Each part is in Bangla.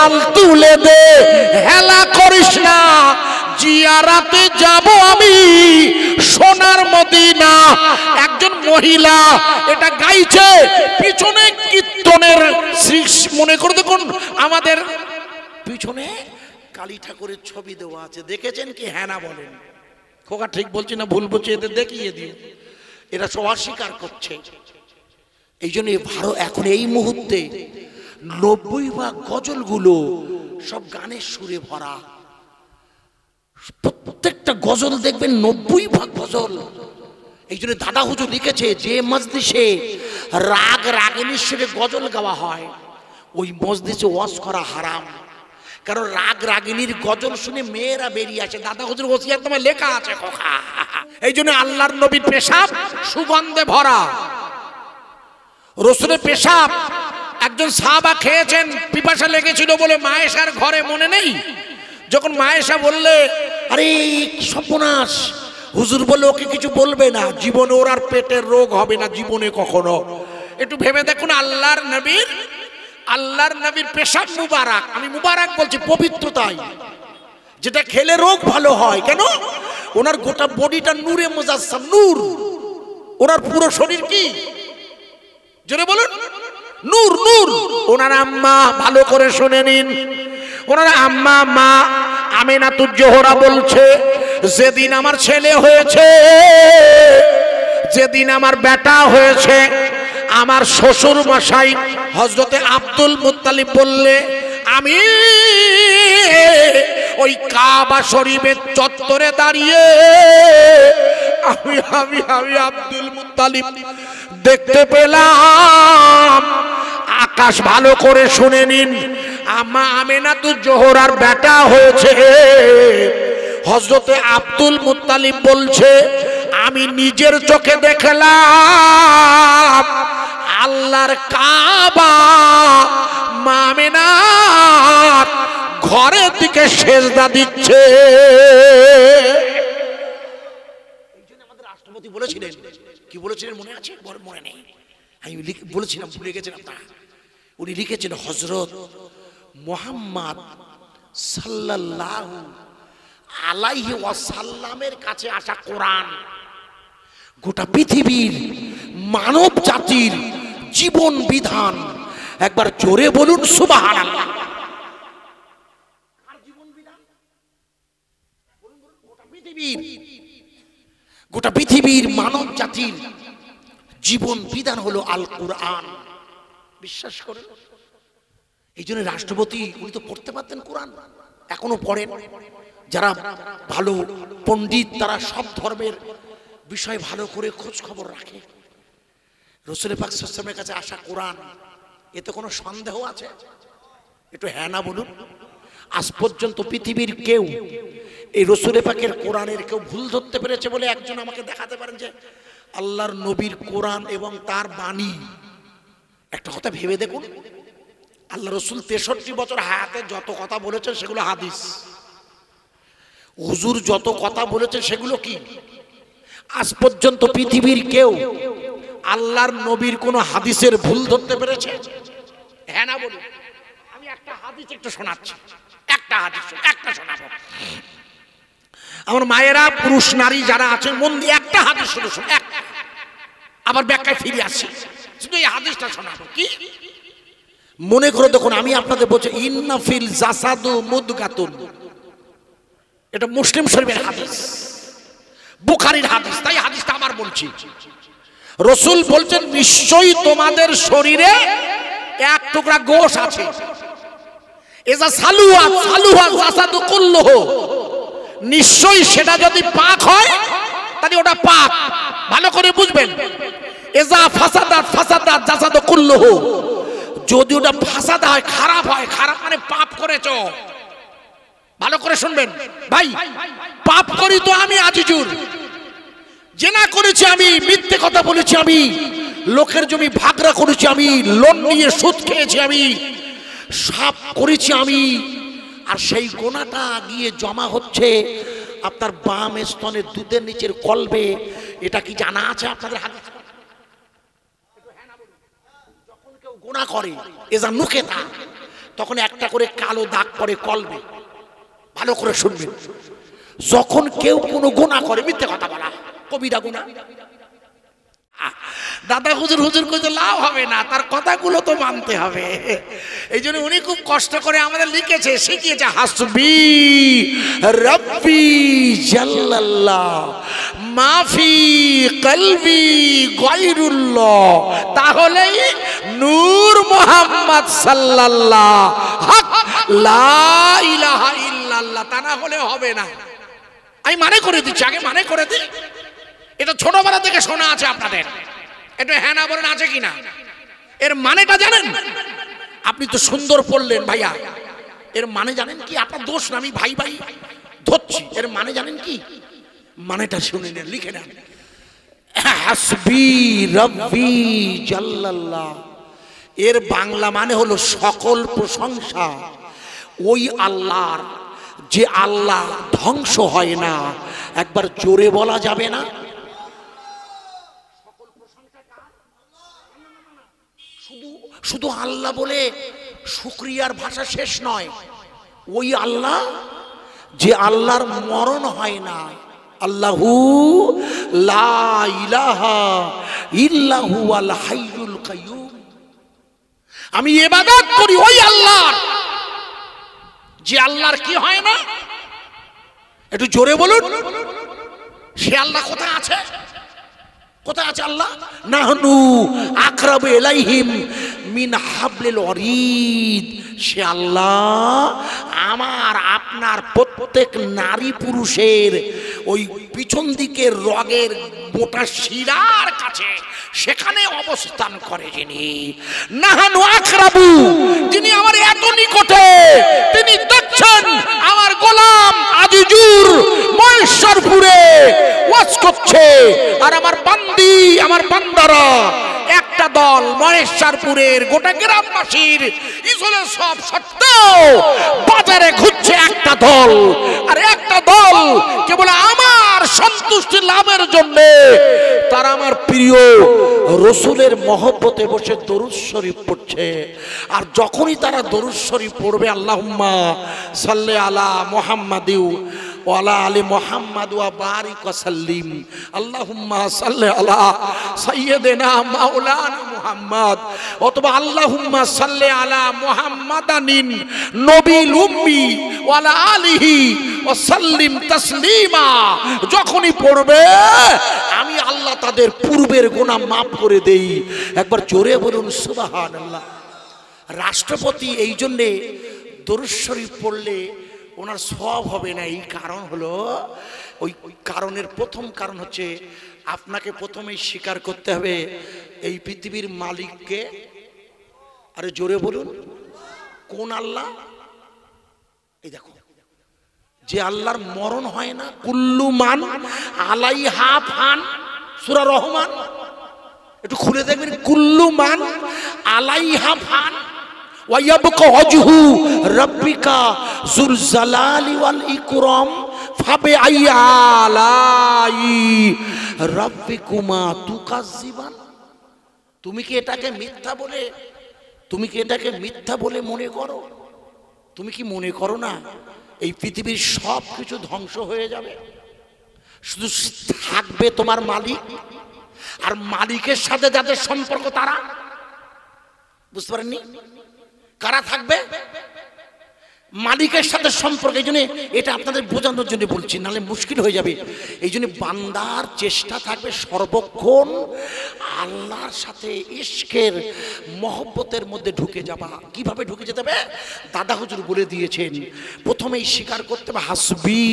লাল তুলে দে, হেলা করিস না, জিয়ারাতে যাব আমি সোনার মদিনা। একজন মহিলা এটা গাইছে, পিছনে কীর্তনের মনে করে দেখুন আমাদের পিছনে কালী ঠাকুরের ছবি দেওয়া আছে, দেখেছেন কি? হ্যাঁ না বলেন। খোকা ঠিক বলছি না ভুল বলছি? এদের দেখিয়ে দিন, এরা সব অস্বীকার করছে। এই জন্য ভারত এখন এই মুহূর্তে 90% গজলগুলো সব গানের সুরে ভরা। প্রত্যেকটা গজল দেখবেন 90% গজল। এই জন্য দাদা হুজুর লিখেছে, যে মজলিসে রাগ রাগিনীর সুরে গজল গাওয়া হয় ওই মজলিসে ওয়াজ করা হারাম। কারণ রাগ রাগিনীর গজল শুনে মেয়েরা বেরিয়ে আসে। দাদা হুজুর ওসিয়াত নামায় লেখা আছে খোকা। এই জন্য আল্লাহর নবীর পেশাব সুগন্ধে ভরা। রসুলের পেশাব একজন সাহাবা খেয়েছেন, পিপাসা লেগেছিল বলে মায়েশার ঘরে, মনে নেই? যখন মায়েশা বললে আরে সর্বনাশ, হুজুর বলে ওকে কিছু বলবে না, জীবনে ওর আর পেটের রোগ হবে না জীবনে কখনো। একটু ভেবে দেখুন, আল্লাহর নবীর পেশাব মুবারক। আমি মুবারক বলছি পবিত্রতাই, যেটা খেলে রোগ ভালো হয়। কেন? ওনার গোটা বডিটা নূরে মুজাসসাম, নূর। ওনার পুরো শরীর কি জোরে বলুন? নূর, নূর। ওনার আম্মা, ভালো করে শুনে নিন, ওনার আম্মা মা আমিনাতুজ জোহরা বলছে, যেদিন আমার ছেলে হয়েছে, যেদিন আমার বেটা হয়েছে, আমার শ্বশুর মশাই হযরতে আব্দুল মুত্তালিব বললে আমি ওই কাবা শরীফের চত্বরে দাঁড়িয়ে আমি আমি আমি আব্দুল মুত্তালিব দেখতে পেলাম আকাশ। ভালো করে শুনে নিন, আম্মা আমিনাতুজ জোহরার বেটা হয়েছে। হযরতে আব্দুল মুত্তালিব বলছে আমি নিজের চোখে দেখলাম আল্লাহর কাবা, মা আমিনাত ঘরের দিকে সেজদা দিচ্ছে। এই জন্য আমাদের রাষ্ট্রপতি বলেছিলেন, কি বলেছিলেন মনে আছে? মনে নেই, আমি বলেছিলাম, ভুলে গেছেন আপনারা। উনি লিখেছেন হযরত মুহাম্মদ সাল্লাল্লাহু আলাইহি ওয়াসাল্লামের কাছে আসা কোরআন গোটা পৃথিবীর মানব জাতির জীবন বিধান। একবার জোরে বলুন সুবহানাল্লাহ। আর জীবন বিধান গোটা পৃথিবীর মানব জাতির জীবন বিধান হলো আল কোরআন। বিশ্বাস করেন? এই জন্য রাষ্ট্রপতি উনি তো পড়তে পারতেন কোরআন, এখনো পড়েন। যারা ভালো পণ্ডিত তারা সব ধর্মের বিষয় ভালো করে খোঁজ খবর রাখে। রাসূল পাক সাল্লাল্লাহু আলাইহি ওয়াসাল্লামের কাছে আসা কোরআন, এতে কোনো সন্দেহ আছে? একটু হ্যাঁ না বলুন। আজ পর্যন্ত পৃথিবীর কেউ এই রাসূল পাকের কোরআনের কেউ ভুল ধরতে পেরেছে বলে একজন আমাকে দেখাতে পারেন যে আল্লাহর নবীর কোরআন এবং তার বাণী? একটা কথা ভেবে দেখুন, আল্লাহ রসুল 63 বছর হায়াতে যত কথা বলেছেন সেগুলো হাদিস। হুজুর যত কথা বলেছেন সেগুলো কি? আজ পর্যন্ত পৃথিবীর কেউ আল্লাহর নবীর কোন হাদিসের ভুল ধরতে পেরেছে? হ্যাঁ না বলুন। আমি একটা হাদিস একটু শোনাচ্ছি, একটা হাদিস একটা শোনাবো। আমার মায়েরা, পুরুষ নারী যারা আছেন মন দিয়ে একটা হাদিস শুনে শুনে আবার ব্যাখ্যায় ফিরে আসছি, শুধু এই হাদিসটা শোনাবো। কি মনে করে দেখুন, আমি আপনাদের বলছি ইন্না ফিল জাসাদু মুদগাতুন, এটা মুসলিম শরীফের হাদিস, বুখারীর হাদিস, তাই হাদিসটা আবার বলছি। রাসূল বলছেন নিশ্চয়ই তোমাদের শরীরে এক টুকরা গোশ আছে, এজা সালুয়া সালুহা জাসাদু কুল্লুহু, নিশ্চয়ই সেটা যদি পাক হয় তাহলে ওটা পাক। ভালো করে বুঝবেন, এজা ফাসাদাত ফাসাদাত জাসাদু কুল্লুহু, যদি ওটা ফাসাদ হয়, খারাপ হয়, খারাপ মানে পাপ করেছো। ভালো করে শুনবেন ভাই, পাপ করি তো আমি আজিজুর, জেনা করেছি আমি, মিথ্যে কথা বলেছি আমি, লোকের জমি ভাগরা করেছি আমি, লোন নিয়ে সুদ খেয়েছি আমি, সব করেছি আমি, আর সেই গোনাটা গিয়ে জমা হচ্ছে আপনার বাম স্তনের দুধের নিচের কলবে। এটা কি জানা আছে আপনাদের হাদিস? যখন কেউ গুনাহ করে এজা নুকেতা, তখন একটা করে কালো দাগ পড়ে কলবে। ভালো করে শুনবেন, যখন কেউ কোনো গুনাহ করে, মিথ্যে কথা বলা, কবিরা গুনাহ, দাদা হুজুর হুজুর কইতে লাভ হবে না, তার কথাগুলো তো মানতে হবে। এই জন্য উনি খুব কষ্ট করে আমাদের লিখেছে, শিখিয়েছে, হাসবি রব্বি জাল্লাল্লাহ মাফি কলবি গায়রুল্লাহ, তাহলেই নূর মুহাম্মদ সাল্লাল্লাহ হক লা ইলাহা ইল্লাল্লাহ, তা না হলে হবে না। আমি মানে করে দিচ্ছি, আগে মানে করে দিই। এটা ছোটবেলা থেকে শোনা আছে আপনাদের, একটু হ্যাঁ না বলেন আছে কিনা? এর মানেটা জানেন? আপনি তো সুন্দর পড়লেন ভাইয়া, এর মানে জানেন কি? আপনার দোষ না, আমি ভাই ভাই ধরছি। এর মানে জানেন কি? মানেটা শুনে নেন, লিখে নেন। হাসবি রব্বি জাল্লাল্লাহ, এর বাংলা মানে হলো সকল প্রশংসা ওই আল্লাহর, যে আল্লাহ ধ্বংস হয় না। একবার জোরে বলা যাবে না? শুধু আল্লাহ বলে শুকরিয়ার ভাষা শেষ নয়। ওই আল্লাহ যে আল্লাহর মরণ হয় না, আল্লাহু লা ইলাহা ইল্লাহু আল হাইয়ুল কাইয়ুম। আমি ইবাদত করি ওই আল্লাহর, যে আল্লাহর কি হয় না। একটু জোরে বলুন, সে আল্লাহ কোথায় আছে? কোথায় আছে আল্লাহ? নাহনু আকরাবু ইলাইহিম মিন হাবলিল ওয়ারিদ। সে আল্লাহ আমার আপনার প্রত্যেক নারী পুরুষের ওই পিছন দিকের রগের মোটা শিরার কাছে, সেখানে অবস্থান করে যিনি। নাহানু আকরাবু, যিনি আমার এত নিকটে, তিনি দেখছেন আমার গোলাম আজিজুর মহেশ্বরপুরে ওয়াজ করছে, আর আমার বান্দি, আমার বান্দারা একটা দল মহেশ্বরপুরের গোটা গ্রামবাসীর ইসলে সব সত্ত্বেও বাজারে ঘুরছে একটা দল, আর একটা দল কেবল আমার সন্তুষ্টি লাভের জন্য তারা আমার প্রিয় রসুলের মহব্বতে বসে দরুদ শরীফ পড়ছে। আর যখনই তারা দরুদ শরীফ পড়বে, আল্লাহুম্মা সাল্লি আলা মুহাম্মাদিউ ওয়ালা আলি মুহাম্মাদ ওয়া বারিক ওয়া সাল্লিম, আল্লাহুম্মা সাল্লি আলা সাইয়্যিদিনা মাওলানা মুহাম্মদ, অথবা আল্লাহুম্মা সাল্লি আলা মুহাম্মাদানিন নবিল উম্মি ওয়ালা আলিহি ওয়া সাল্লিম তাসলিমা, যখনই পড়বে আমি আল্লাহ তাদের পূর্বের গুনাহ মাফ করে দেই। একবার জোরে বলুন সুবহানাল্লাহ। রাষ্ট্রপতি এই জন্যে দরুদ শরীফ পড়লে ওনার সওয়াব হবে না। এই কারণ হলো, ওই কারণের প্রথম কারণ হচ্ছে আপনাকে প্রথমেই স্বীকার করতে হবে এই পৃথিবীর মালিককে। আরে জোরে বলুন, কোন আল্লাহ? এই দেখো, যে আল্লাহর মরণ হয় না, কুল্লু মান আলাইহা ফান, সূরা রহমান একটু খুলে দেখবেন, কুল্লু মান আলাইহা ফান ওয়া ইয়াবকা ওয়াজহু রাব্বিকা যুল জালালি ওয়াল ইকরাম ফাবিআই আলাই রাব্বিকুমা তুকাজ্জিবান। তুমি কি এটাকে মিথ্যা বলে, তুমি কি এটাকে মিথ্যা বলে মনে করো? তুমি কি মনে করো না এই পৃথিবীর সব কিছু ধ্বংস হয়ে যাবে, শুধু থাকবে তোমার মালিক, আর মালিকের সাথে যাদের সম্পর্ক তারা? বুঝতে পারেননি? কারা থাকবে? মালিকের সাথে সম্পর্ক। এই জন্য এটা আপনাদের বোঝানোর জন্য বলছি, নাহলে মুশকিল হয়ে যাবে। এই জন্য বান্দার চেষ্টা থাকবে সর্বক্ষণ আল্লাহর সাথে ইশকের মহব্বতের মধ্যে ঢুকে যাবা। কিভাবে ঢুকে যেতে হবে? দাদা হুজুর বলে দিয়েছেন, প্রথমেই স্বীকার করতে হবে হাসবি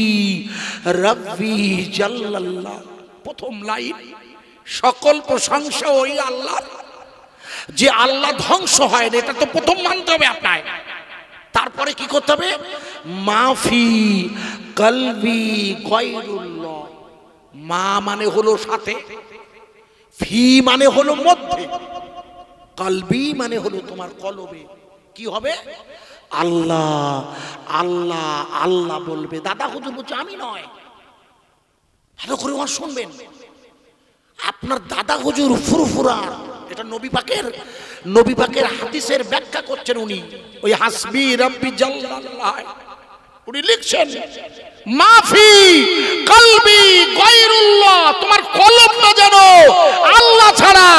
রব্বি জাল্লাল্লাহ। প্রথম লাইন, সকল প্রশংসা ওই আল্লাহর, যে আল্লাহ ধ্বংস হয় না, এটা তো প্রথম মানতে হবে আপনার। তারপরে কি করতে হবে? মাফি কলবি গায়রুল্লাহ। মা মানে হলো সাথে, ফি মানে হলো মধ্যে, কলবি মানে হলো তোমার কলবে। কি হবে? আল্লাহ আল্লাহ আল্লাহ বলবে। দাদা হুজুর বলছে, আমি নয়। ভালো করে শুনবেন, আপনার দাদা হুজুর ফুরফুরা এটা নবী পাকের হাদিসের ব্যাখ্যা করছেন উনি। ওই হাসবি রাব্বি জাল্লাল্লাহ উনি লিখছেন মাফি কলবি গায়রুল্লাহ, তোমার কলবটা যেন আল্লাহ ছাড়া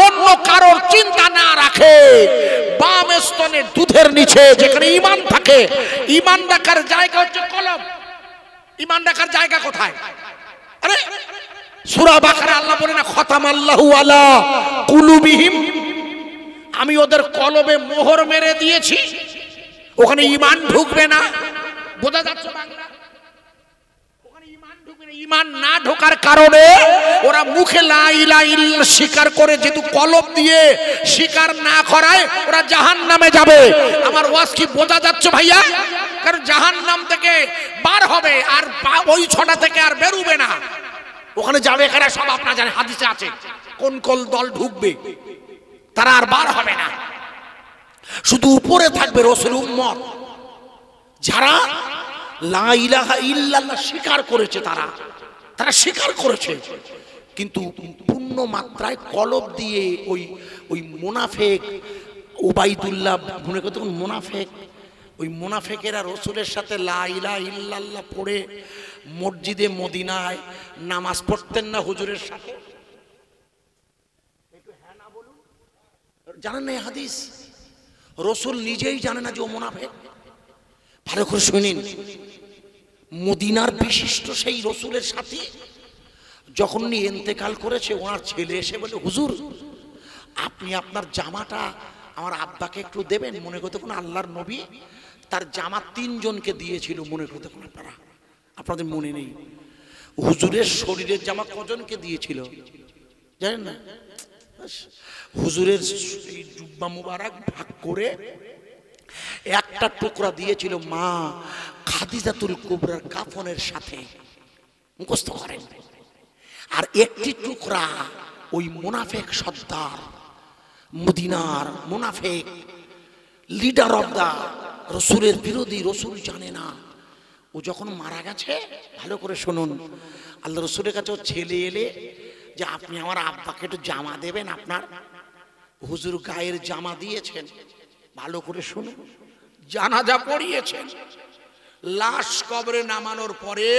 অন্য কারোর চিন্তা না রাখে। বাম স্তনে দুধের নিচে যেখানে ঈমান থাকে, ঈমান রাখার জায়গা হচ্ছে কলব। ঈমান রাখার জায়গা কোথায়? আরে সূরা বাকারা আল্লাহ বলে না খতামাল্লাহু আলা কুলুবিহিম, আমি ওদের কলবে মোহর মেরে দিয়েছি, ওখানে ঈমান ঢুকবে না। বোঝা যাচ্ছে বাংলা? ওখানে ঈমান ঢুকবে না। ঈমান না ঢোকার কারণে ওরা মুখে লা ইলাহা ইল্লাল্লাহ স্বীকার করে, যেহেতু কলব দিয়ে স্বীকার না করায় ওরা জাহান্নামে যাবে। আমার ওয়াজ কি বোঝা যাচ্ছে ভাইয়া? কারণ জাহান্নাম থেকে বার হবে আর ওই ছটা থেকে আর বেরোবে না। ওখানে যাবে কারা সব আপনারা জানেন, হাদিসে আছে কোন কোন দল ঢুকবে, তারা আর বার হবে না। শুধু উপরে থাকবে রাসূল উম্মত, যারা লা ইলাহা ইল্লাল্লাহ স্বীকার করেছে, তারা স্বীকার করেছে, কিন্তু পূর্ণ মাত্রায় কলব দিয়ে ওই মুনাফিক উবাইদুল্লাহ মনে করতে মুনাফিক, ওই মুনাফিকেরা রাসূলের সাথে লা ইলাহা ইল্লাল্লাহ পড়ে মসজিদে মদিনায় নামাজ পড়তেন না হুজুরের সাথে। জানেন না এই হাদিস? রাসূল নিজেই জানে না যে ও মুনাফিক। ভালো করে শুনুন, মদিনার বিশিষ্ট সেই রাসূলের সাথে যখন উনি ইন্তেকাল করেছে, ওনার ছেলে এসে বলে হুজুর আপনি আপনার জামাটা আমার আব্বাকে একটু দেবেন। মনে করতে কোন আল্লাহর নবী তার জামা 3 জনকে দিয়েছিল, মনে করতে কোন আপনাদের মনে নেই? হুজুরের শরীরের জামা কজনকে দিয়েছিল জানেন না? হুজুরের এই জুব্বা মুবারক ভাগ করে একটা টুকরা দিয়েছিল মা খাদিজাতুল কুবরার কাফনের সাথে, মুখস্থ করেন। আর একটি টুকরা ওই মুনাফিক সর্দার, মদিনার মুনাফিক লিডার অফ দা রাসূলের বিরোধী, রাসূল জানে না ও যখন মারা গেছে। ভালো করে শুনুন, আল্লাহ রাসূলের কাছে ও ছেলে এলে যে আপনি আমার আব্বাকে একটু জামা দেবেন, আপনার হুজুর গায়ের জামা দিয়েছেন। ভালো করে শুনুন, জানাজা পড়িয়েছেন, লাশ কবরে নামানোর পরে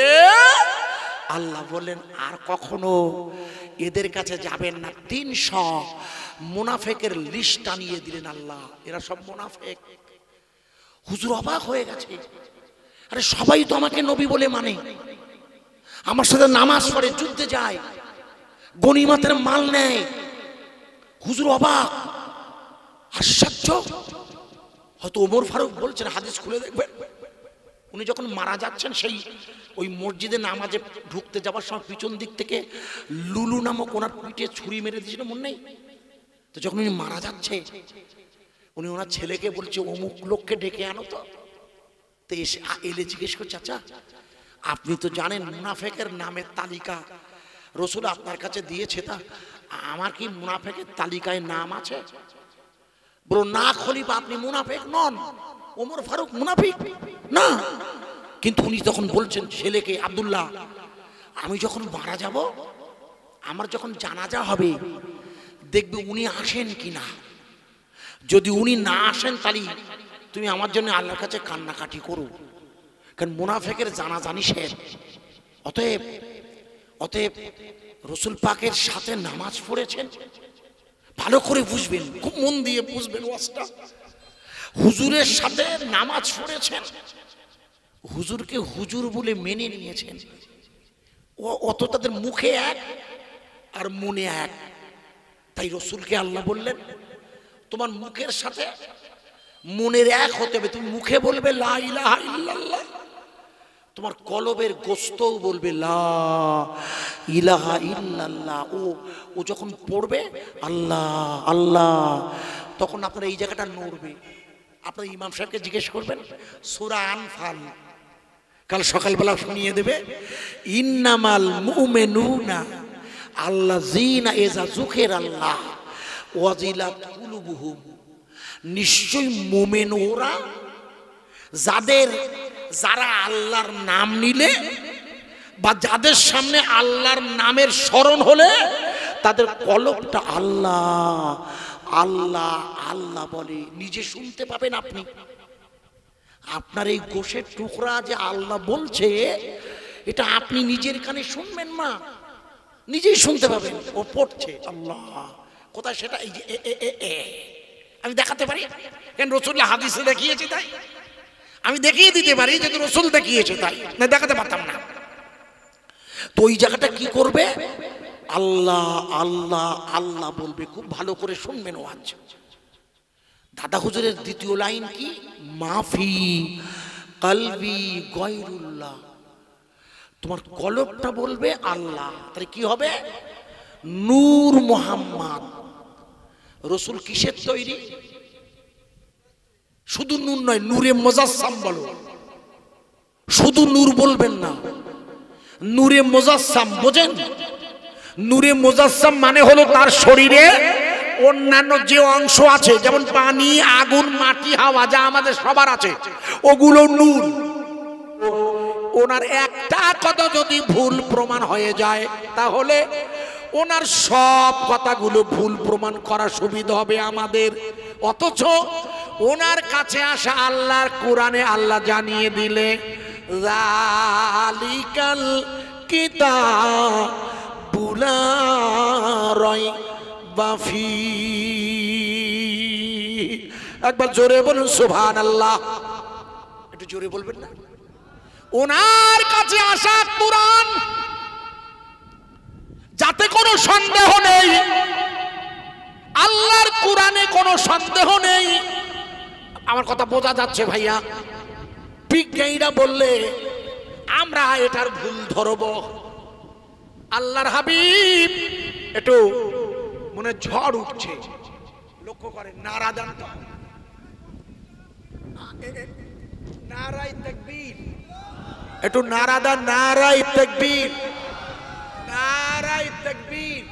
আল্লাহ বললেন আর কখনো এদের কাছে যাবেন না। 300 মুনাফিকের লিস্ট টানিয়ে দিলেন আল্লাহ, এরা সব মুনাফিক। হুজুর অবাক হয়ে গেছে, আরে সবাই তো আমাকে নবী বলে মানে, আমার সাথে নামাজ পড়ে, যুদ্ধে যায়, গনিমতের মাল নেয়। হুজুর অবাক, আশ্চর্য। হয়তো ওমর ফারুক বলছেন, হাদিস খুলে দেখবেন, উনি যখন মারা যাচ্ছেন সেই ওই মসজিদে নামাজে ঢুকতে যাওয়ার সময় পিছন দিক থেকে লুলু নামক ওনার পিঠে ছুরি মেরে দিয়েছিল, মনে নেই? তো যখন উনি মারা যাচ্ছে, উনি ওনার ছেলেকে বলছে অমুক লোককে ডেকে আনো তো। তো এসে এলে জিজ্ঞেস করছে, চাচা আপনি তো জানেন মুনাফিকের নামের তালিকা রাসূল আপনার কাছে দিয়েছে, তা আমার কি মুনাফিকের তালিকায় নাম আছে? বলো না খলিফা, আপনি মুনাফিক নন, ওমর ফারুক মুনাফিক না। কিন্তু উনি তখন বলছেন ছেলেকে, আব্দুল্লাহ আমি যখন মারা যাব, আমার যখন জানাজা হবে, দেখবে উনি আসেন কিনা। যদি উনি না আসেন তাহলে তুমি আমার জন্য আল্লাহর কাছে কান্নাকাটি করো, কারণ মুনাফিকের জানাজা নিষেধ। অতএব রাসূল পাকের সাথে নামাজ পড়েছেন, ভালো করে বুঝবেন, খুব মন দিয়ে বুঝবেন ওয়াজটা। হুজুরের সাথে নামাজ পড়েছেন, হুজুরকে হুজুর বলে মেনে নিয়েছেন। অত তাদের মুখে এক আর মনে এক। তাই রাসূলকে আল্লাহ বললেন তোমার মুখের সাথে মনের এক হতে হবে। তুমি মুখে বলবে লা ইলাহা ইল্লাল্লাহ, তোমার কলবের গোস্তও বলবে লা ইলাহা ইল্লাল্লাহ। ও যখন পড়বে আল্লাহ আল্লাহ, তখন আপনার এই জায়গাটা নড়বে। আপনার ইমাম সাহেবকে জিজ্ঞেস করবেন, সূরা আনফাল কাল সকালবেলা শুনিয়ে দেবে, ইন্নামাল মুমিনুনা আল্লাযীনা ইযা যুকিরাল্লাহ ওয়াজিলাত কুলুবুহুম, নিশ্চয় মুমিন ওরা যারা আল্লাহর নাম নিলে বা যাদের সামনে আল্লাহর নামের স্মরণ হলে তাদের কলবটা আল্লাহ আল্লাহ আল্লাহ বলে, নিজে শুনতে পাবেন আপনি। আপনার এই গোশের টুকরা যে আল্লাহ বলছে, এটা আপনি নিজের কানে শুনবেন না, নিজেই শুনতে পাবেন ও পড়ছে আল্লাহ কোথায় সেটা। এই যে আমি দেখাতে পারি কেন? রাসূলুল্লাহ হাদিসে দেখিয়েছে তাই আমি দেখিয়ে দিতে পারি, যেহেতু রাসূল দেখিয়েছে তাই না দেখাতে পারতাম না। তো ওই জায়গাটা কি করবে? আল্লাহ আল্লাহ আল্লাহ বলবে, খুব ভালো করে শুনবেন ওয়াজ। দাদা হুজুরের দ্বিতীয় লাইন কি? মাফি কলবি গায়রুল্লাহ, তোমার কলবটা বলবে আল্লাহ, তাহলে কি হবে? নূর মুহাম্মদ। রাসূল কিসের তৈরি? শুধু নূর নয়, নূরে মুজাসসাম বলো, শুধু নূর বলবেন না, নূরে মুজাসসাম বোঝেন? নূরে মুজাসসাম মানে হলো তার শরীরে অন্যান্য যে অংশ আছে, যেমন পানি, আগুন, মাটি, হাওয়া, যা আমাদের সবার আছে, ওগুলো নূর। ওনার একটা কথা যদি ভুল প্রমাণ হয়ে যায়, তাহলে ওনার সব কথাগুলো ভুল প্রমাণ করা সুবিধা হবে আমাদের। অথচ ওনার কাছে আসা আল্লাহর কোরআনে আল্লাহ জানিয়ে দিলে, যালিকাল কিতাবু লা রাইবা ফীহি। একবার জোরে বলুন সুবহানাল্লাহ। একটু জোরে বলবেন না? ওনার কাছে আসা কোরআন, যাতে কোনো সন্দেহ নেই, আল্লাহর কোরআনে কোনো সন্দেহ নেই। আমার কথা বোঝা যাচ্ছে ভাইয়া? বিজ্ঞানীরা বললে আমরা এটার ভুল ধরব। আল্লাহর হাবিব একটু মনে ঝড় উঠছে, লক্ষ্য করেন, নারা দেন তো, নারায়ে তাকবীর, একটু নারা দেন, নারায়ে তাকবীর, নারায়ে তাকবীর।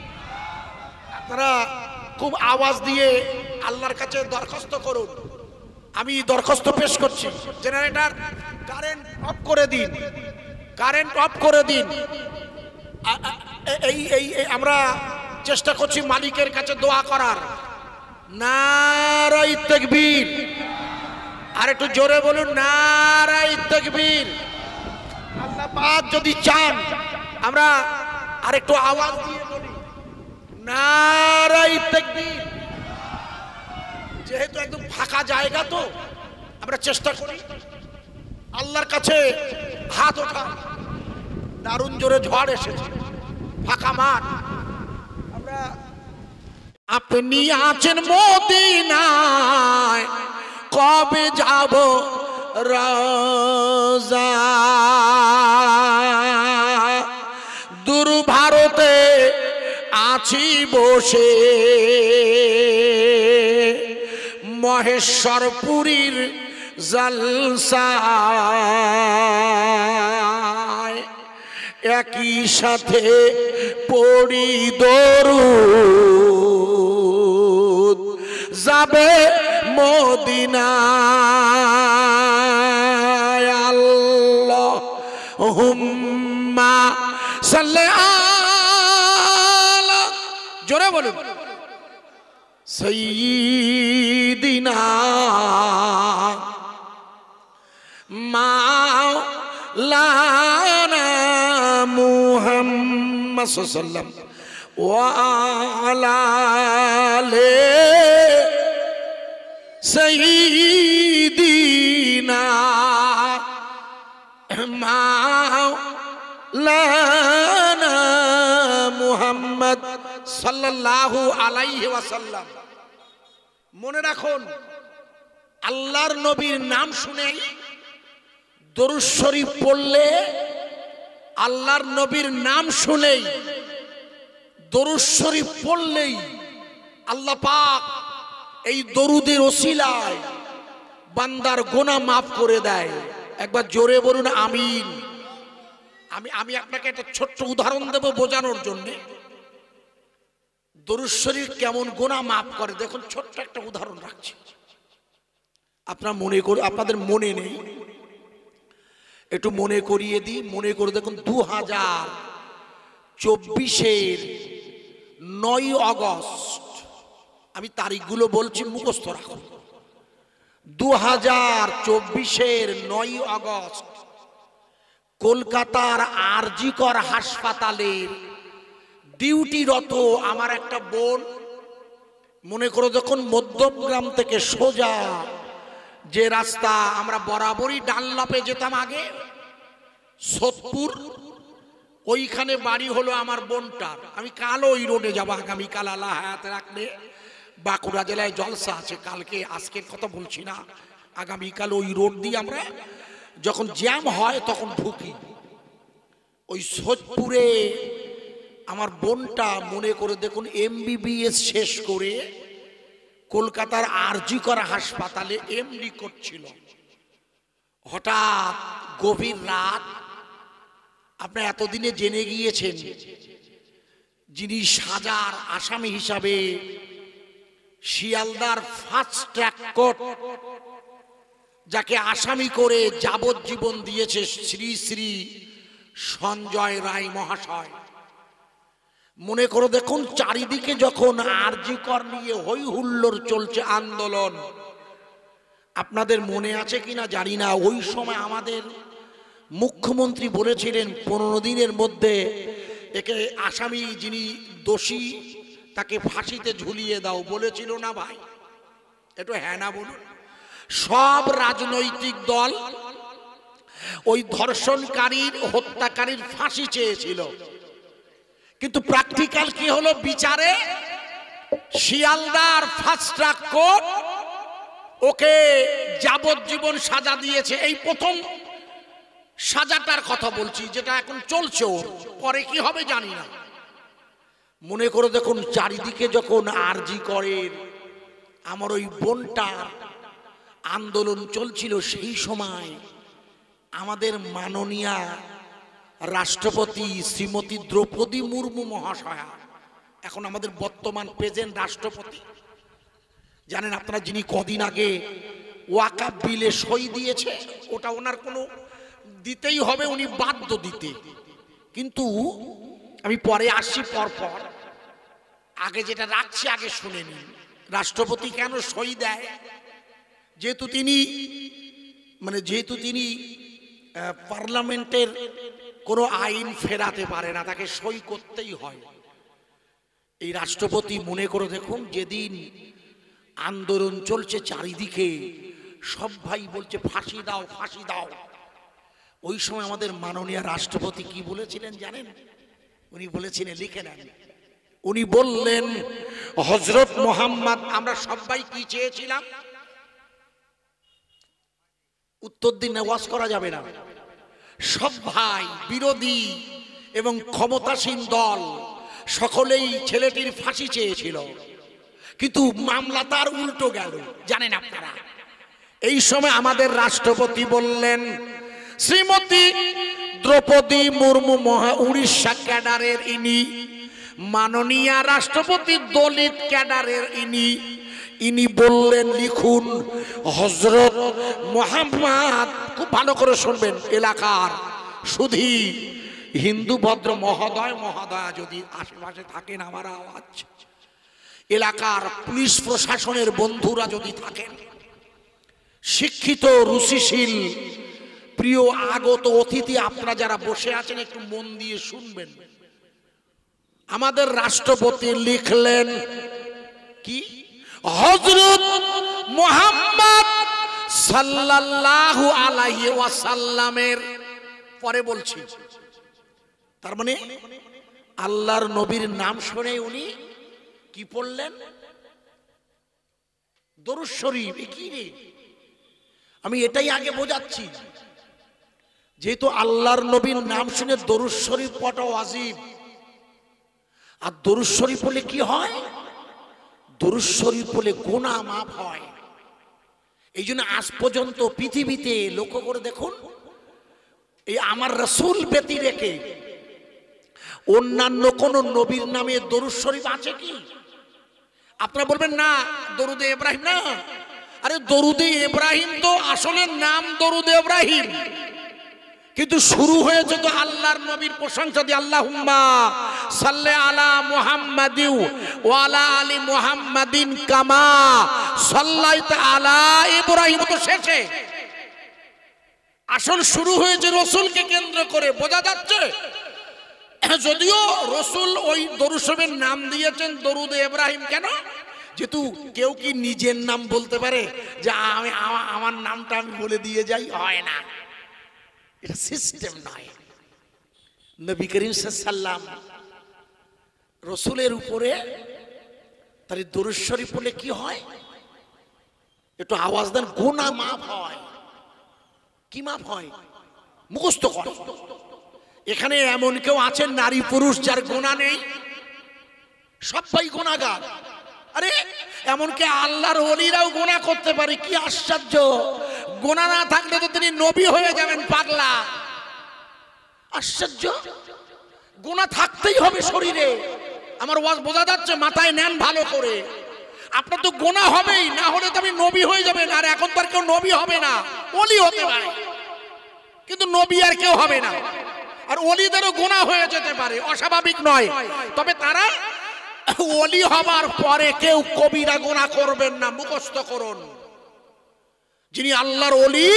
আপনারা খুব আওয়াজ দিয়ে আল্লাহর কাছে দরখাস্ত করুন। আমি দরখাস্ত পেশ করছি, জেনারেটর কারেন্ট অফ করে দিন, কারেন্ট অফ করে দিন। এই আমরা চেষ্টা করছি মালিকের কাছে দোয়া করার। নারায়ে তাকবীর, আর একটু জোরে বলুন, নারায়ে তাকবীর। আল্লাহ পাক যদি চান আমরা আর একটু আওয়াজ দিয়ে বলি, নারায়ে তাকবীর। যেহেতু একদম ফাঁকা জায়গা, তো আমরা চেষ্টা করি আল্লাহর কাছে হাত ওঠা। দারুণ জোরে ঝড় এসেছে, ফাঁকা মাঠ। আমরা আপনি আছেন মদিনায়, কবে যাব রওজা? দূর ভারতে আছি বসে, মহেশ্বরপুরীর জলসায় একই সাথে পড়ি দরুদ, যাবে মদিনায়। আল্লাহুম্মা সাল্লি আলা, জোরে বলুন, সাইয়্যিদিনা মাওলানা মুহাম্মদ সাল্লাল্লাহু আলাইহি ওয়াসাল্লাম ওয়া আলা আলি সাইয়্যিদিনা মাওলানা মুহাম্মদ সাল্লাল্লাহু আলাইহি ওয়াসাল্লাম। মনে রাখুন, আল্লাহর নবীর নাম শুনেই দরুদ শরীফ পড়লে, আল্লাহর নবীর নাম শুনেই দরুদ শরীফ পড়লেই আল্লাহ পাক এই দরুদের ওসিলায় বান্দার গুনাহ মাফ করে দেয়। একবার জোরে বলুন আমিন। আমি আপনাকে একটা ছোট্ট উদাহরণ দেব বোঝানোর জন্য। দরুদ শরীফ কেমন গুনাহ মাফ করে, দেখুন ছোট্ট একটা উদাহরণ রাখছি। আপনার মনে করে, আপনাদের মনে নেই, একটু মনে করিয়ে দিই। মনে করে দেখুন 2024-এর 9 আগস্ট, আমি তারিখগুলো বলছি মুখস্থ রাখুন। 2024-এর 9 আগস্ট কলকাতার আরজি কর হাসপাতালের ডিউটিরত আমার একটা বোন, মনে করো যখন মধ্যমগ্রাম থেকে সোজা যে রাস্তা আমরা বরাবরই ডানলাপে যেতাম আগে, সোদপুর, ওইখানে বাড়ি হলো আমার বোনটার। আমি কাল ওই রোডে যাবো, আগামীকাল আল্লাহ হায়াতে রাখলে বাঁকুড়া জেলায় জলসা আছে, কালকে আজকের কথা বলছি না, আগামীকাল ওই রোড দিয়ে আমরা যখন জ্যাম হয় তখন ঢুকি। ওই সোদপুরে আমার বোনটা, মনে করে দেখুন, MBBS শেষ করে কলকাতার আরজি কর হাসপাতালে MD করছিল। হঠাৎ গভীর রাত, আপনারা এতদিনে জেনে গিয়েছেন, যিনি সাজার আসামি হিসাবে শিয়ালদার ফাস্ট ট্র্যাক কোর্ট যাকে আসামি করে যাবজ্জীবন দিয়েছে শ্রী শ্রী সঞ্জয় রায় মহাশয়। মনে করে দেখুন, চারিদিকে যখন আরজি কর নিয়ে হই হুল্লোড় চলছে, আন্দোলন, আপনাদের মনে আছে কিনা জানি না, ওই সময় আমাদের মুখ্যমন্ত্রী বলেছিলেন 15 দিনের মধ্যে একে আসামি যিনি দোষী তাকে ফাঁসিতে ঝুলিয়ে দাও, বলেছিল না ভাই? একটু হ্যাঁ না বলুন। সব রাজনৈতিক দল ওই ধর্ষণকারীর, হত্যাকারীর ফাঁসি চেয়েছিল, কিন্তু প্র্যাকটিক্যাল কি হলো? বিচারে শিয়ালদার ফাস্ট ট্র্যাক কোর্ট ওকে যাবজ্জীবন সাজা দিয়েছে। এই প্রথম সাজাটার কথা বলছি, যেটা এখন চলছে, ওর পরে কি হবে জানি না। মনে করে দেখুন, চারিদিকে যখন আরজি করের আমার ওই বোনটার আন্দোলন চলছিল, সেই সময় আমাদের মাননীয়া রাষ্ট্রপতি শ্রীমতী দ্রৌপদী মুর্মু মহাশয়া, এখন আমাদের বর্তমান প্রেজেন্ট রাষ্ট্রপতি, জানেন আপনারা, যিনি কদিন আগে ওয়াকাফ বিলে সই দিয়েছে, ওটা ওনার কোনো দিতেই হবে, উনি বাধ্য দিতে। কিন্তু আমি পরে আসছি পরপর, আগে যেটা রাখছি আগে শুনে নিন। রাষ্ট্রপতি কেন সই দেয়? যেহেতু তিনি পার্লামেন্টের কোনো আইন ফেরাতে পারে না, তাকে সই করতেই হয়। এই রাষ্ট্রপতি, মনে করে দেখুন, যেদিন আন্দোলন চলছে চারিদিকে, সব ভাই বলছে ফাঁসি দাও, ফাঁসি দাও। ওই সময় আমাদের মাননীয় রাষ্ট্রপতি কি বলেছিলেন জানেন? উনি বলেছিলেন, লিখে নেন, উনি বললেন, হযরত মুহাম্মদ, আমরা সবাই কি চেয়েছিলাম? উত্তর দিন, ওয়াজ করা যাবে না। সব ভাই, বিরোধী এবং ক্ষমতাসীন দল সকলেই ছেলেটির ফাঁসি চেয়েছিল, কিন্তু মামলা তার উল্টো গেল, জানেন আপনারা। এই সময় আমাদের রাষ্ট্রপতি বললেন, শ্রীমতী দ্রৌপদী মুর্মু উড়িষ্যা ক্যাডারের ইনি, মাননীয় রাষ্ট্রপতি দলিত ক্যাডারের ইনি বললেন, লিখুন, হযরত মুহাম্মদ, খুব ভালো করে শুনবেন, এলাকার শুধু হিন্দু ভদ্র মহোদয় মহোদয়া যদি আশেপাশে থাকেন, আমার আওয়াজ, এলাকার পুলিশ প্রশাসনের বন্ধুরা যদি থাকেন, শিক্ষিত রুচিশীল প্রিয় আগত অতিথি আপনারা যারা বসে আছেন, একটু মন দিয়ে শুনবেন। আমাদের রাষ্ট্রপতি লিখলেন কি? হযরত মুহাম্মদ সাল্লাল্লাহু আলাইহি ওয়াসাল্লামের, পরে বলছি, তার মানে আল্লাহর নবীর নাম শুনে উনি কি পড়লেন? দরুদ শরীফ। কি রে, আমি এটাই আগে বোঝাচ্ছি, যেহেতু আল্লাহর নবীর নাম শুনে দরুদ শরীফ পড়া ওয়াজিব। আর দরুদ শরীফ বলে কি হয়? দরুদ শরীফ বলে গুনাহ মাফ হয়। এই জন্য আজ পর্যন্ত পৃথিবীতে, লক্ষ্য করে দেখুন, এই আমার রাসূল ব্যতি রেখে অন্যান্য কোন নবীর নামে দরুদ শরীফ আছে কি? আপনারা বলবেন না, দরুদে ইব্রাহিম না। আরে দরুদে ইব্রাহিম তো আসলে নাম দরুদে ইব্রাহিম, কিন্তু শুরু হয়েছে তো আল্লাহর নবীর প্রশংসা দিয়ে, আল্লাহুম্মা সাল্লি আলা মুহাম্মাদি ওয়া আলা আলি মুহাম্মাদিন কামা সাল্লাইতা আলা ইব্রাহিম। তো শেষে আসল শুরু হয়েছে রসুলকে কেন্দ্র করে, বোঝা যাচ্ছে। যদিও রসুল ওই দরুদ শরীফের নাম দিয়েছেন দরুদ ইব্রাহিম, কেন? যেহেতু কেউ কি নিজের নাম বলতে পারে যে আমি আমার নামটা আমি বলে দিয়ে যাই? হয় না, এটা সিস্টেম নয়। নবী করিম সাল্লাল্লাহু আলাইহি ওয়াসাল্লাম রসুলের উপরে তার দরুদ শরীফ বলে কি হয়? একটু আওয়াজ দেন। গুনাহ মাফ হয়। কি মাফ হয়? মুখস্থ করে। এখানে এমন কেউ আছেন নারী পুরুষ যার গুনাহ নেই? সবাই গুনাহগার। আরে এমনকি আল্লাহর ওলিরাও গুনাহ করতে পারে, কি আশ্চর্য! গুনাহ না থাকলে তো তিনি নবী হয়ে যাবেন, পাগলা। আশ্চর্য! গুনাহ থাকতেই হবে শরীরে। আমার ওয়াজ বোঝা যাচ্ছে? মাথায় নেন ভালো করে। আপনার তো গুনাহ হবেই, না হলে তো আপনি নবী হয়ে যাবেন। আর এখন তো আর কেউ নবী হবে না, ওলি হতে পারে, কিন্তু নবী আর কেউ হবে না। আর ওলিদেরও গুনাহ হয়ে যেতে পারে, অস্বাভাবিক নয়। তবে তারা ওলি হবার পরে কেউ কবিরা গুনাহ করবেন না, মুখস্থ করুন। যিনি আল্লাহর ওলি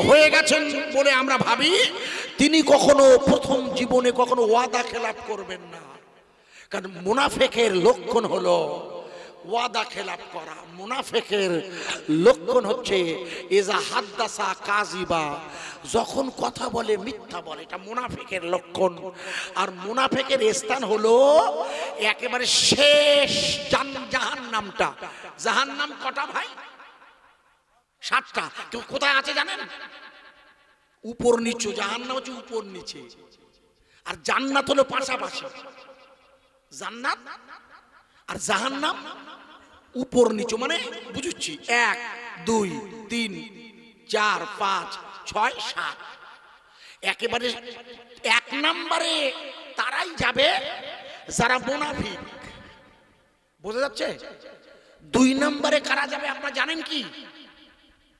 হয়ে গেছেন বলে আমরা ভাবি, তিনি কখনো প্রথম জীবনে কখনো ওয়াদা খেলাপ করবেন না। কারণ মুনাফিকের লক্ষণ হলো ওয়াদা খেলাপ করা। মুনাফিকের লক্ষণ হচ্ছে ইজা হাদ্দাসা কাযিবা, যখন কথা বলে মিথ্যা বলে, এটা মুনাফিকের লক্ষণ। আর মুনাফিকের স্থান হলো একেবারে শেষ জাহান্নামটা। জাহান্নাম কটা ভাই? 7টা। তো কোথায় আছে জানেন? উপর নিচে। জাহান্নাম হচ্ছে উপর নিচে, আর জান্নাত হলো পাশাপাশি। জান্নাত আর জাহান্নাম উপর নিচে, মানে বুঝছি 1 2 3 4 5 6 7। একেবারে 1 নম্বরে তারাই যাবে যারা মুনাফিক, বোঝা যাচ্ছে? 2 নম্বরে কারা যাবে আপনারা জানেন কি?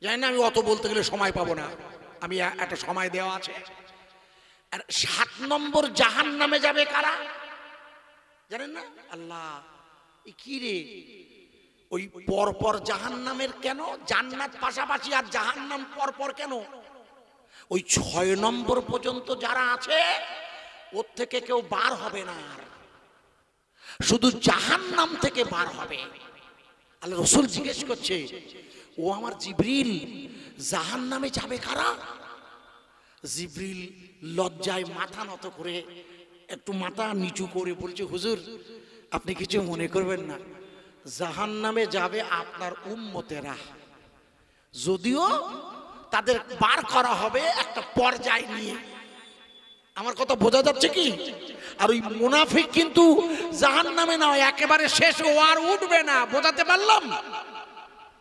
জানেন না? আমি অত বলতে গেলে সময় পাবো না, আমি একটা সময় দেওয়া আছে। আর 7 নম্বর জাহান্নামে যাবে কারা জানেন না? আল্লাহ, কি রে, ওই পরপর জাহান্নামের কেন? জান্নাত পাশাপাশি আর জাহান্নাম পরপর কেন? ওই 6 নম্বর পর্যন্ত যারা আছে ওর থেকে কেউ বার হবে না, শুধু জাহান্নাম থেকে বার হবে। আল্লাহ রাসূল জিজ্ঞেস করছে, ও আমার জিবরিল, জাহান্নামে যাবে কারা? জিবরিল লজ্জায় মাথা নত করে, একটু মাথা নিচু করে বলছে, হুজুর আপনি কিছু মনে করবেন না, জাহান্নামে যাবে আপনার উম্মতেরা, যদিও তাদের বার করা হবে একটা পর্যায় নিয়ে। আমার কথা বোঝা যাচ্ছে কি? আর ওই মুনাফিক কিন্তু জাহান্নামে নয়, একেবারে শেষ, ও আর উঠবে না। বোঝাতে পারলাম?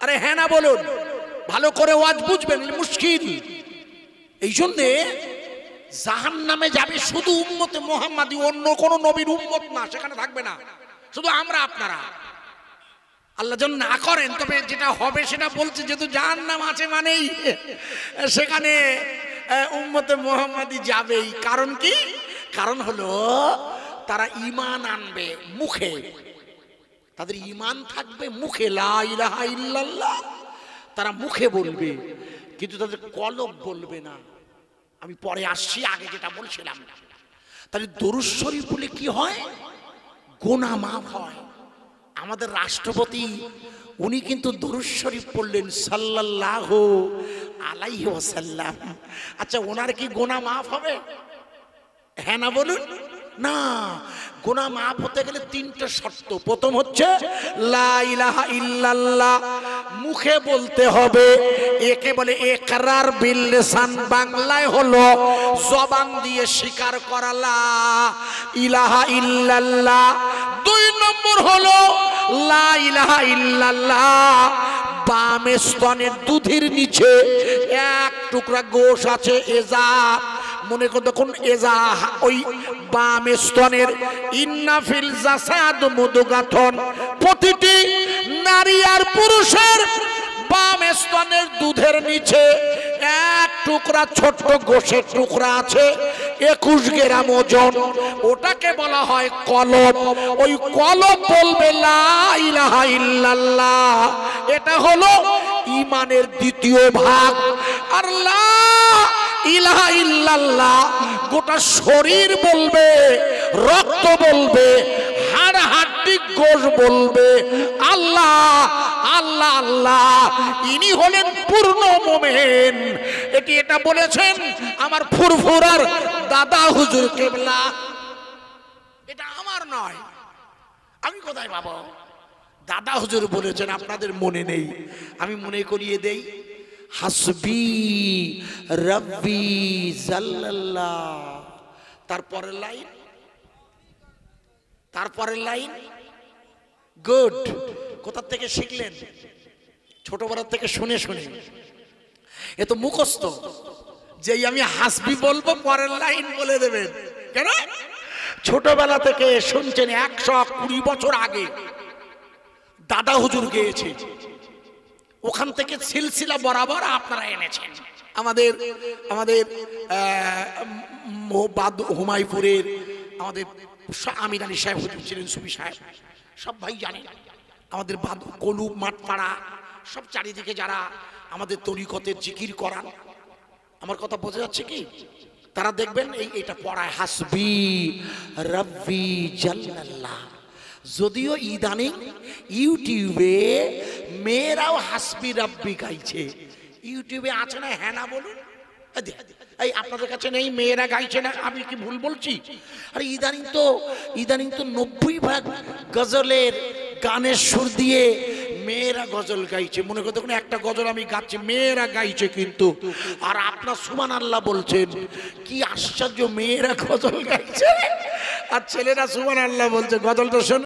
আরে হ্যাঁ না বলুন, ভালো করে ওয়াজ বুঝবেন, মুশকিল। এই জন্যে জাহান্নামে যাবে শুধু উম্মতে মুহাম্মাদি, অন্য কোন নবীর উম্মত না, সেখানে থাকবে না, শুধু আমরা আপনারা। আল্লাহ যেন না করেন, তবে যেটা হবে সেটা বলছে, যেহেতু জাহান্নাম আছে মানেই সেখানে উম্মতে মুহাম্মাদি যাবেই। কারণ কি? কারণ হলো তারা ঈমান আনবে মুখে, তাদের ঈমান থাকবে মুখে, লা ইলাহা ইল্লাল্লাহ তারা মুখে বলবে, কিন্তু তাদের কলব বলবে না। আমি পরে আসছি, আগে যেটা বলছিলাম। তাহলে দরুদ শরীফ বলে কি হয়? গুনাহ মাফ হয়। আমাদের রাষ্ট্রপতি উনি কিন্তু দরুদ শরীফ পড়লেন সাল্লাল্লাহু আলাইহি ওয়াসাল্লাম। আচ্ছা, ওনার কি গুনাহ মাফ হবে? হ্যাঁ না বলুন? না, গুনাহ মাফ হতে গেলে 3টে শর্ত। প্রথম হচ্ছে লা ইলাহা ইল্লাল্লাহ, মুখে বলতে হবে। একে বলে ইকরার বিল লিসান, বাংলায় হলো জবান দিয়ে স্বীকার করা লা ইলাহা ইল্লাল্লাহ। 2 নম্বর হলো লা ইলাহা ইল্লাল্লাহ বাম স্তনের দুধের নিচে 1 টুকরা গোশ আছে, এজা, মনে করে দেখুন, এজা ওই বাম স্তনের, ইন্না ফিল জাসাদ মুদগাথন, প্রতিটি নারী আর পুরুষের বাম স্তনের দুধের নিচে 1 টুকরা ছোট্ট গোশের টুকরা আছে 21 গ্রাম ওজন, ওটাকে বলা হয় কলব। ওই কলব বলবে লা ইলাহা ইল্লাল্লাহ, এটা হলো ঈমানের দ্বিতীয় ভাগ। আর লা ইলাহা ইল্লাল্লাহ গোটা শরীর বলবে, রক্ত বলবে, হাড় হাড্ডি গোশ বলবে আল্লাহ আল্লাহ আল্লাহ, ইনি হলেন পূর্ণ মুমিন। এটা বলেছেন আমার ফুরফুরার দাদা হুজুর কেবলা, এটা আমার নয়, আমি কোথায় পাবো? দাদা হুজুর বলেছেন, আপনাদের মনে নেই, আমি মনে করিয়ে দেই। হাসবি রব্বি জাল্লাল্লাহ, তারপরের লাইন গুড। কোথা থেকে শিখলেন? ছোটবেলা থেকে শুনে শুনে, এ তো মুখস্থ। যেই আমি হাসবি বলবো পরের লাইন বলে দেবেন কেন? ছোটবেলা থেকে শুনছেন। 120 বছর আগে দাদা হুজুর গিয়েছে, ওখান থেকে সিলসিলা বরাবর আপনারা এনেছেন। আমাদের হুমায়ুপুরের আমাদের আমির আলী সাহেব হুজুর ছিলেন, সুফি সাহেব, সব ভাই জানেন। আমাদের কলু মাঠপাড়া সব চারিদিকে যারা আমাদের তরিকতের জিকির করান, আমার কথা বোঝা যাচ্ছে কি? তারা দেখবেন এইটা পড়ায় হাসবি রব্বি জাল্লাল্লাহ। যদিও ইদানিং ইউটিউবে মেয়েরাও হাসবি রব্বি গাইছে, ইউটিউবে আছে না? হ্যাঁ না বলুন। এই আপনাদের কাছে নেই? মেয়েরা গাইছে না? আমি কি ভুল বলছি? আরে ইদানিং তো 90% গজলের গানের সুর দিয়ে মেয়েরা গজল গাইছে। মনে করতে কোনো একটা গজল আমি গাচ্ছি, মেয়েরা গাইছে কিন্তু, আর আপনার সুবহানাল্লাহ বলছেন। কি আশ্চর্য, মেয়েরা গজল গাইছে আর ছেলেরা সুবহানাল্লাহ বলছে। গজলটা শোন।